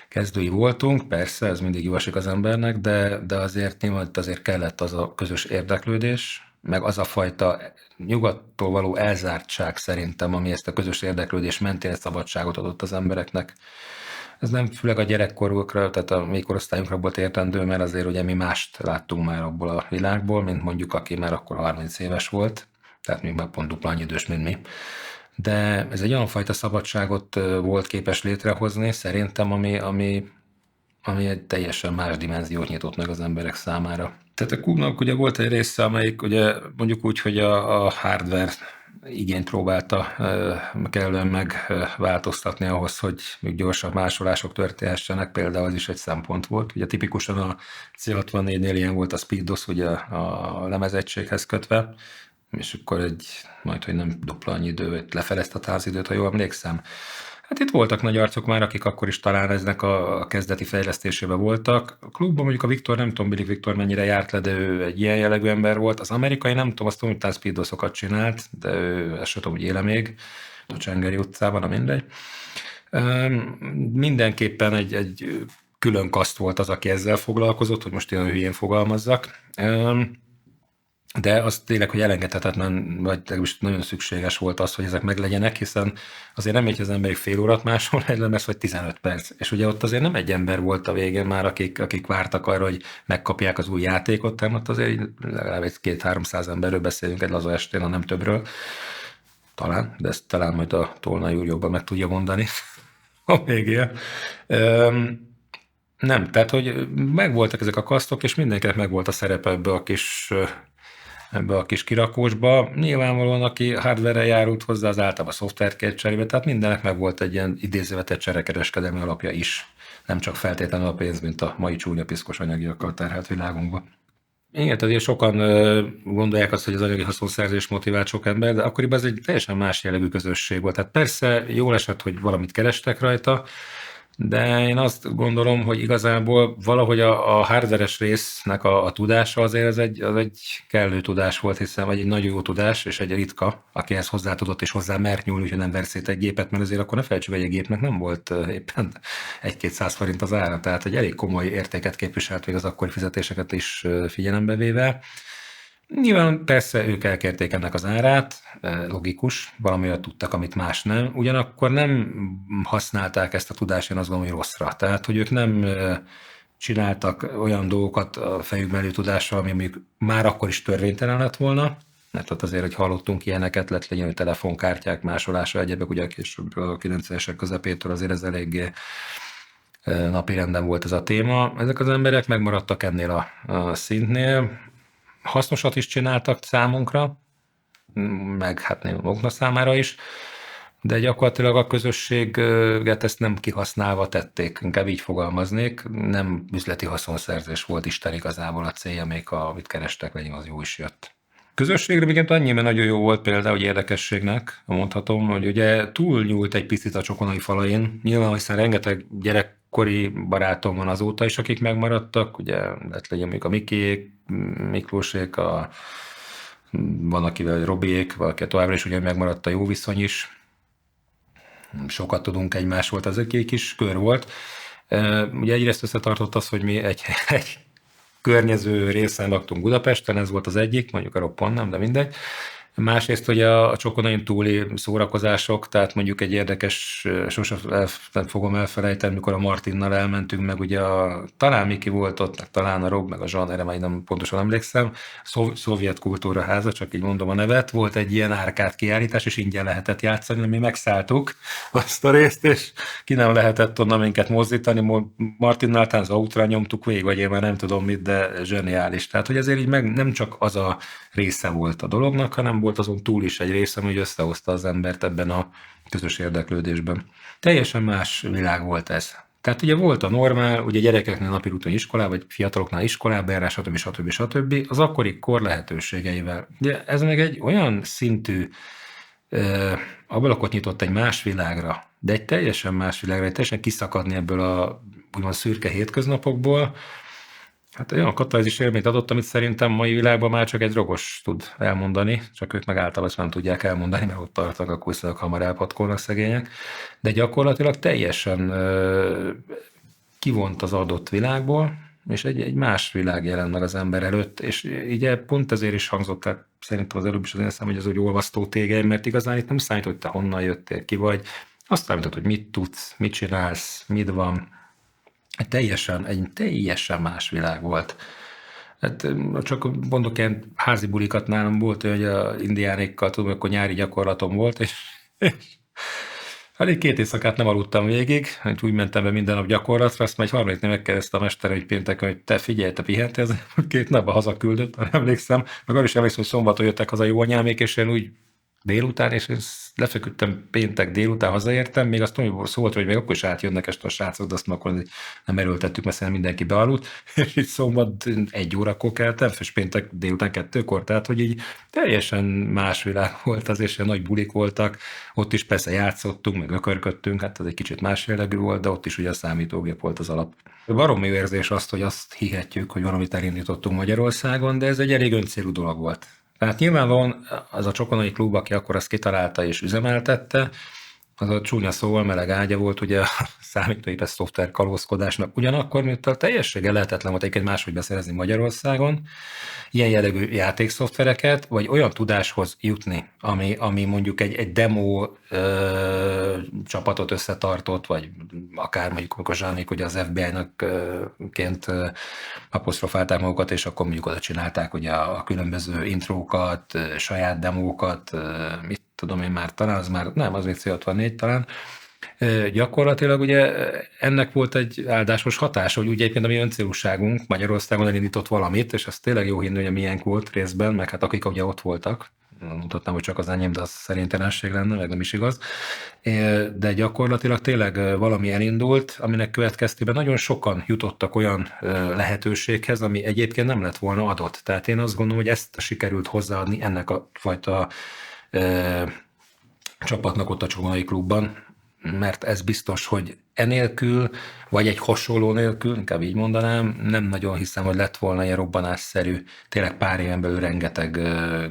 kezdői voltunk, persze, ez mindig jó esik az embernek, de azért nyilván azért kellett az a közös érdeklődés, meg az a fajta nyugattól való elzártság szerintem, ami ezt a közös érdeklődés mentén egy szabadságot adott az embereknek. Ez nem főleg a gyerekkorukra, tehát a mi korosztályunkra volt értendő, mert azért ugye mi mást láttunk már abból a világból, mint mondjuk aki már akkor 30 éves volt, tehát még már pont dupla annyi idős, mint mi. De ez egy olyan fajta szabadságot volt képes létrehozni, szerintem, ami egy teljesen más dimenziót nyitott meg az emberek számára. Tehát a Kubnak ugye volt egy része, amelyik ugye mondjuk úgy, hogy a hardware igényt próbálta kellően megváltoztatni ahhoz, hogy még gyorsabb másolások történhessenek, például az is egy szempont volt. Ugye tipikusan a C64-nél ilyen volt a SpeedDOS, ugye a lemezegységhez kötve, és akkor hogy nem dupla annyi idő, vagy lefelezte a távzidőt, ha jól emlékszem. Hát itt voltak nagy arcok már, akik akkor is talán eznek a kezdeti fejlesztésében voltak. A klubban mondjuk a Viktor, nem tudom, Billy Viktor mennyire járt le, de ő egy ilyen jellegű ember volt. Az amerikai nem tudom, azt tudom, hogy talán speedoszokat csinált, de ő ezt sem tudom, hogy éle még. A Csengeri utcában, a mindegy. Mindenképpen egy külön kaszt volt az, aki ezzel foglalkozott, hogy most olyan hülyén fogalmazzak. De az tényleg, hogy elengedhetetlen, vagy legalábbis nagyon szükséges volt az, hogy ezek meglegyenek, hiszen azért nem megy az ember egy fél órát máshol egy lemez, vagy 15 perc. És ugye ott azért nem egy ember volt a végén már, akik vártak arra, hogy megkapják az új játékot, hanem ott azért legalább egy 200-300 emberről beszélünk egy laza estén, ha nem többről. Talán, de ezt talán majd a Tolnai úr jobban meg tudja mondani a végén. Nem, tehát, hogy megvoltak ezek a kasztok, és mindenkinek megvolt a szerepe ebbe a kis kirakósba. Nyilvánvalóan, aki hardware-rel járult hozzá, az általában szoftvert kért cserébe, tehát mindennek megvolt egy ilyen idézővetett cserekereskedelmi alapja is. Nem csak feltétlenül a pénz, mint a mai csúnya piszkos anyagiakkal terhelt világunkban. Igen, tehát sokan gondolják azt, hogy az anyagi haszonszerzés motivált sok ember, de akkoriban ez egy teljesen más jellegű közösség volt. Tehát persze jól esett, hogy valamit kerestek rajta, de én azt gondolom, hogy igazából valahogy a hardveres résznek a tudása azért az egy kellő tudás volt, hiszen vagy egy nagyon jó tudás, és egy ritka, aki ezt hozzá tudott és hozzá mert nyúlni, úgyhogy nem verszét egy gépet, mert azért akkor ne felejtsük, hogy egy gépnek nem volt éppen 1-200 forint az ára, tehát egy elég komoly értéket képviselt még az akkori fizetéseket is figyelembe véve. Nyilván persze ők elkérték ennek az árát, logikus, valamivel tudtak, amit más nem. Ugyanakkor nem használták ezt a tudást, én azt gondolom, hogy rosszra. Tehát, hogy ők nem csináltak olyan dolgokat a fejükben elő tudással, ami mondjuk már akkor is törvénytelen lett volna, mert ott azért, hogy hallottunk ilyeneket, lett legyen, hogy telefonkártyák másolása, egyebek, ugye később a 90-esek közepétől azért ez eléggé napirenden volt ez a téma. Ezek az emberek megmaradtak ennél a szintnél, hasznosat is csináltak számunkra, meg hát maguknak számára is, de gyakorlatilag a közösséget ezt nem kihasználva tették, inkább így fogalmaznék, nem üzleti haszonszerzés volt Isten igazából a célja, még amit kerestek, legyen az jó is jött. Közösségre még annyiben nagyon jó volt például, hogy érdekességnek mondhatom, hogy ugye túlnyúlt egy picit a Csokonai falain, nyilván hiszen rengeteg gyerekkori barátom van azóta is, akik megmaradtak, ugye lehet legyen még a Mikiék, Miklósék, van akivel Robiék, valaki továbbra is ugye megmaradt a jó viszony is, sokat tudunk egymás volt, az egy kis kör volt. Ugye egyrészt összetartott az, hogy mi egy környező részen laktunk Budapesten, ez volt az egyik, mondjuk a roppant nem, de mindegy. Másrészt, hogy a Csokonain túli szórakozások, tehát mondjuk egy érdekes, sosem nem fogom elfelejteni, mikor a Martinnal elmentünk, meg ugye talán Miki volt ott, talán a Rob, meg a Zsan, erre már nem pontosan emlékszem, szovjet kultúra háza, csak így mondom a nevet, volt egy ilyen árkád kiállítás, és ingyen lehetett játszani, mi megszálltuk azt a részt, és ki nem lehetett onnan minket mozdítani, Martinnal talán az autóra nyomtuk végig, vagy én már nem tudom mit, de zseniális. Tehát, hogy ezért így nem csak az a része volt a dolognak, hanem volt azon túl is egy része, hogy összehozta az embert ebben a közös érdeklődésben. Teljesen más világ volt ez. Tehát ugye volt a normál, ugye gyerekeknél napi rutin iskolába, vagy fiataloknál iskolába járás, stb. Az akkori kor lehetőségeivel. Ugye ez meg egy olyan szintű ablakot nyitott egy más világra, de egy teljesen más világra, egy teljesen kiszakadni ebből a úgymond szürke hétköznapokból. Hát olyan katalózis élményt adott, amit szerintem mai világban már csak egy drogos tud elmondani, csak ők meg általában ezt nem tudják elmondani, mert ott tartanak, akkor viszonylag hamar elpatkolnak szegények, de gyakorlatilag teljesen kivont az adott világból, és egy más világ jelent meg az ember előtt, és ugye pont ezért is hangzott el szerintem az előbb is az én szám, hogy ez úgy olvasztó tégely, mert igazán itt nem számít, hogy te honnan jöttél, ki vagy, azt számított, hogy mit tudsz, mit csinálsz, mit van. Egy teljesen más világ volt. Hát, csak mondok, ilyen házi bulikat nálam volt, hogy a indiánékkal tudom, akkor nyári gyakorlatom volt, és hát egy 2 éjszakát nem aludtam végig, hogy úgy mentem be minden nap gyakorlatra, azt majd harmadiknél megkérdezte a mester, hogy pénteken, hogy te figyelj, te pihentél, ez 2 napban hazaküldött, emlékszem, meg arra is emlékszem, hogy szombaton jöttek haza jó anyámék, és én úgy délután, és én lefeküdtem péntek délután, hazaértem, még azt tudom, hogy szó volt, hogy még akkor is átjönnek este a srácok, de azt már akkor nem erőltettük, mert szerintem mindenki bealudt, és itt szombat 1 órakor keltem, és péntek délután 2-kor, tehát hogy így teljesen más világ volt az, és ilyen nagy bulik voltak, ott is persze játszottunk, meg ökörködtünk, hát ez egy kicsit más jellegű volt, de ott is ugye a számítógép volt az alap. Baromi érzés hogy azt hihetjük, hogy valamit elindítottunk Magyarországon, de ez egy elég öncélú dolog volt. Tehát nyilvánvalóan az a Csokonai Klub, aki akkor azt kitalálta és üzemeltette, az a csúnya szóval meleg ágya volt ugye a számítógépes szoftver kalózkodásnak. Ugyanakkor, miután teljességgel lehetetlen volt egyébként máshogy beszerezni Magyarországon, ilyen jellegű játékszoftvereket, vagy olyan tudáshoz jutni, ami mondjuk egy demo csapatot összetartott, vagy akár mondjuk, amikor Zsánék ugye az FBI-nak ként apostrofálták magukat, és akkor mondjuk oda csinálták ugye a különböző intrókat, saját demókat, mit tudom én már, talán az már, nem, az még C64 talán, gyakorlatilag ugye ennek volt egy áldásos hatása, hogy ugye egyébként a mi öncélúságunk Magyarországon elindított valamit, és ez tényleg jó hinni, hogy a miénk volt részben, meg hát akik ugye ott voltak, mutatnám, hogy csak az enyém, de az szerintelenség lenne, meg nem is igaz. De gyakorlatilag tényleg valami elindult, aminek következtében nagyon sokan jutottak olyan lehetőséghez, ami egyébként nem lett volna adott. Tehát én azt gondolom, hogy ezt sikerült hozzáadni ennek a fajta csapatnak ott a Csokonai Klubban, mert ez biztos, hogy enélkül, vagy egy hasonló nélkül, inkább így mondanám, nem nagyon hiszem, hogy lett volna ilyen robbanásszerű, tényleg pár éven belül rengeteg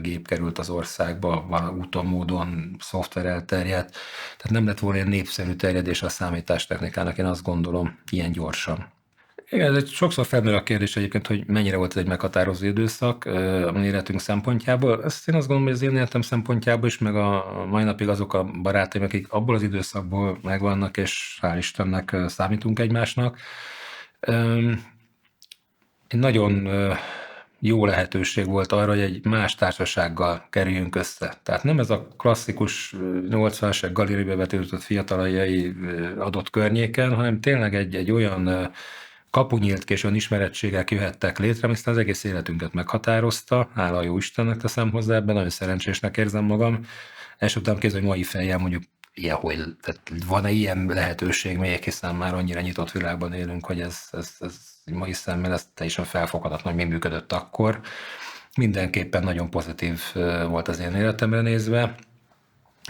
gép került az országba, van úton, módon, szoftver elterjedt, tehát nem lett volna ilyen népszerű terjedés a számítástechnikának, én azt gondolom, ilyen gyorsan. Igen, ez egy sokszor felmerül a kérdés egyébként, hogy mennyire volt ez egy meghatározó időszak a mi életünk szempontjából. Ezt én azt gondolom, hogy az én életem szempontjából is, meg a mai napig azok a barátaim, akik abból az időszakból megvannak, és hál' Istennek számítunk egymásnak. Egy nagyon jó lehetőség volt arra, hogy egy más társasággal kerüljünk össze. Tehát nem ez a klasszikus 80-as galéribe betöltött fiataljai adott környéken, hanem tényleg egy olyan kapu nyílt ki, és olyan ismerettségek jöhettek létre, ami aztán az egész életünket meghatározta. Hála a jó Istennek teszem hozzá, ebben nagyon szerencsésnek érzem magam. És utána képzelni, hogy mai fejjel mondjuk tehát van-e ilyen lehetőség még, hiszen már annyira nyitott világban élünk, hogy ez mai szemmel ez teljesen felfoghatatlan, hogy mi működött akkor. Mindenképpen nagyon pozitív volt az én életemre nézve.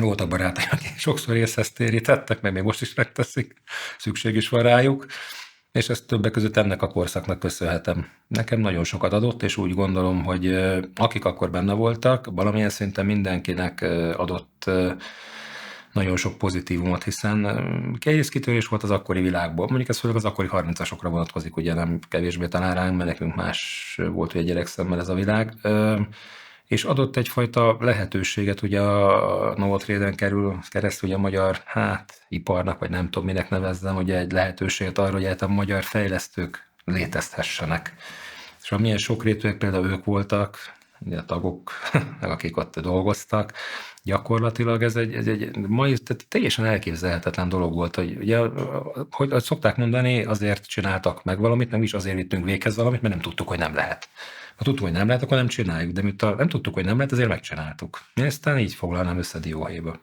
Voltak barátaim, akik sokszor részhez térítettek, meg még most is megteszik, szükség is van rájuk, és ezt többek között ennek a korszaknak köszönhetem. Nekem nagyon sokat adott, és úgy gondolom, hogy akik akkor benne voltak, valamilyen szinten mindenkinek adott nagyon sok pozitívumot, hiszen egész kitörés volt az akkori világból. Mondjuk ez főleg az akkori 30-asokra vonatkozik, ugye nem kevésbé talán ránk, mert nekünk más volt ugye gyerekszemmel ez a világ. És adott egyfajta lehetőséget, ugye a Novotrade-en keresztül ugye a magyar iparnak, vagy nem tudom minek nevezzem, ugye egy lehetőséget arra, hogy a magyar fejlesztők létezhessenek. És milyen sokrétűek például ők voltak, ugye a tagok, meg akik ott dolgoztak, gyakorlatilag ez egy mai, tehát teljesen elképzelhetetlen dolog volt, hogy ugye, hogy szokták mondani, azért csináltak meg valamit, nem is azért vittünk véghez valamit, mert nem tudtuk, hogy nem lehet. Ha tudtuk, hogy nem lehet, akkor nem csináljuk, de miután nem tudtuk, hogy nem lehet, ezért megcsináltuk. Én aztán így foglalnám össze dióhéjba.